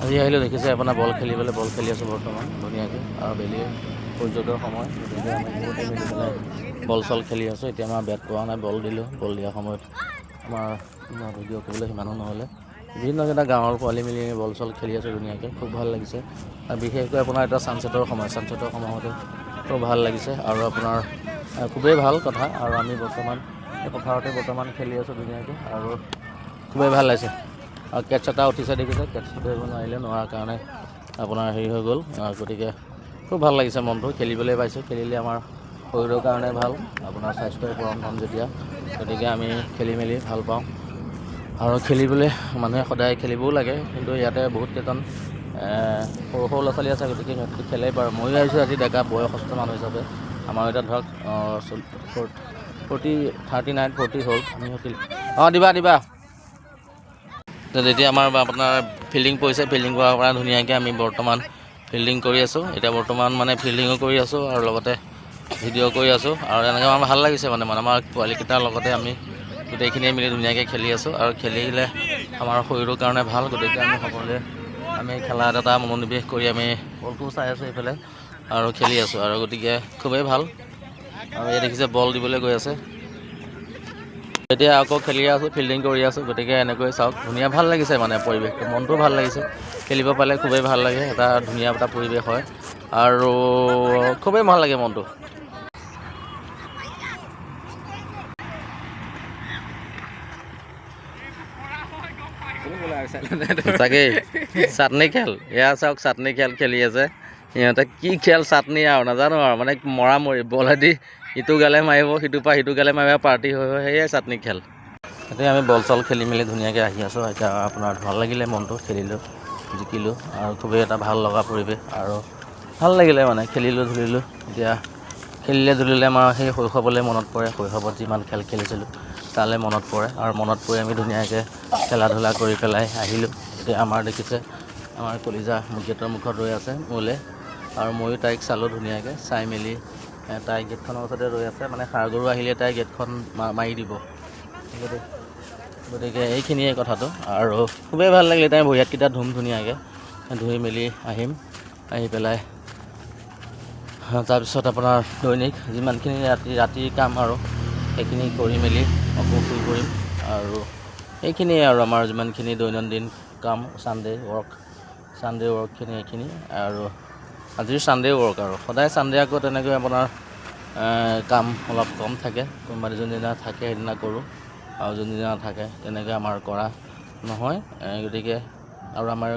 আজি আহিলোঁ দেখিছে আপোনাৰ বল খেলিবলৈ বল খেলি আছোঁ বৰ্তমান ধুনীয়াকৈ আৰু বেলি সূৰ্যোদয়ৰ সময় গতিকে আমি বহুতে মিলি পেলাই বল চল খেলি আছোঁ। এতিয়া আমাৰ বেট পোৱা নাই বল দিলোঁ বল দিয়াৰ সময়ত আমাৰ ভিডিঅ' কৰিবলৈ সিমানো নহ'লে বিভিন্নকেইটা গাঁৱৰ পোৱালি মিলি বল চল খেলি আছোঁ ধুনীয়াকৈ খুব ভাল লাগিছে। আৰু বিশেষকৈ আপোনাৰ এটা ছানছেটৰ সময়তে খুব ভাল লাগিছে আৰু আপোনাৰ খুবেই ভাল কথা আৰু আমি বৰ্তমান এই পথাৰতে খেলি আছোঁ ধুনীয়াকৈ আৰু খুবেই ভাল লাগিছে। আৰু কেটছ এটা উঠিছে দেখিছে কেটছ ধৰিব নোৱাৰাৰ কাৰণে আপোনাৰ হেৰি হৈ গ'ল গতিকে খুব ভাল লাগিছে মনটো খেলিবলৈ পাইছোঁ। খেলিলে আমাৰ শৰীৰৰ কাৰণে ভাল আপোনাৰ স্বাস্থ্যৰ পৰম ধন যেতিয়া গতিকে আমি খেলি মেলি ভাল পাওঁ আৰু খেলিবলৈ মানুহে সদায় খেলিবও লাগে। কিন্তু ইয়াতে বহুত কেইজন সৰু ল'ৰা ছোৱালী আছে গতিকে সিহঁতি খেলেই বাৰু ময়ো আহিছোঁ আজি ডেকা বয়সস্থ মানুহ হিচাপে আমাৰ এতিয়া ধৰক 39-40 হ'ল আমি দিবা যেতিয়া আমাৰ আপোনাৰ ফিল্ডিং পৰিছে ফিল্ডিং কৰাৰ পৰা ধুনীয়াকৈ আমি বৰ্তমান ফিল্ডিং কৰি আছোঁ। এতিয়া বৰ্তমান মানে ফিল্ডিঙো কৰি আছোঁ আৰু লগতে ভিডিঅ' কৰি আছোঁ আৰু এনেকৈ আমাৰ ভাল লাগিছে মানে আমাৰ পোৱালিকেইটাৰ লগতে আমি গোটেইখিনিয়ে মিলি ধুনীয়াকৈ খেলি আছোঁ আৰু খেলিলে আমাৰ শৰীৰৰ কাৰণে ভাল। গতিকে আমি সকলোৱে আমি খেলাত এটা মনোনিৱেশ কৰি আমি বলটোও চাই আছোঁ এইফালে আৰু খেলি আছোঁ আৰু গতিকে খুবেই ভাল। আৰু এই দেখিছে বল দিবলৈ গৈ আছে এতিয়া আকৌ খেলি আছোঁ ফিল্ডিং কৰি আছোঁ। গতিকে এনেকৈ চাওক ধুনীয়া ভাল লাগিছে মানে পৰিৱেশটো মনটোও ভাল লাগিছে খেলিব পালে খুবেই ভাল লাগে এটা ধুনীয়া এটা পৰিৱেশ হয় আৰু খুবেই ভাল লাগে মনটো। তাকেই চাটনি খেল এয়া চাওক চাটনি খেল খেলি আছে সিহঁতে কি খেল চাটনি আৰু নাজানো আৰু মানে মৰি বলেদি ইটো গালে মাৰিব সিটোৰ পৰা সিটো গালে মাৰিব পাৰ্টি হৈ সেয়াই চাটনি খেল। এতিয়া আমি বল চল খেলি মেলি ধুনীয়াকৈ আহি আছোঁ। এতিয়া আপোনাৰ ভাল লাগিলে মনটো খেলিলোঁ জিকিলোঁ আৰু খুবেই এটা ভাল লগা পৰিৱেশ আৰু ভাল লাগিলে মানে খেলিলোঁ ধূলিলোঁ। এতিয়া খেলিলে ধূলিলে আমাৰ সেই শৈশৱলৈ মনত পৰে শৈশৱত যিমান খেল খেলিছিলোঁ তালৈ মনত পৰে আৰু মনত পৰি আমি ধুনীয়াকৈ খেলা ধূলা কৰি পেলাই আহিলোঁ। এতিয়া আমাৰ দেখিছে আমাৰ কলিজা গেটৰ মুখত ৰৈ আছে মোলৈ আৰু ময়ো তাইক চালোঁ ধুনীয়াকৈ চাই মেলি তাই গেটখনৰ ওচৰতে ৰৈ আছে মানে ষাঁড় গৰু আহিলে তাই গেটখন মাৰি দিব। গতিকে এইখিনিয়ে কথাটো আৰু খুবেই ভাল লাগিলে তাই ভৰি হাতকেইটা ধুম ধুনীয়াকৈ ধুই মেলি আহিম আহি পেলাই তাৰপিছত আপোনাৰ দৈনিক যিমানখিনি ৰাতিৰ কাম আৰু সেইখিনি কৰি মেলি আকৌ শুই কৰিম আৰু এইখিনিয়ে আৰু আমাৰ যিমানখিনি দৈনন্দিন কাম ছানডে ৱৰ্কখিনি এইখিনি আৰু আজিৰ ছানডে ৱৰ্ক আৰু সদায় ছানডে আকৌ তেনেকৈ আপোনাৰ কাম অলপ কম থাকে কোনোবা যোনদিনা থাকে সেইদিনা কৰোঁ আৰু যোনদিনা নাথাকে তেনেকৈ আমাৰ কৰা নহয়। গতিকে আৰু আমাৰ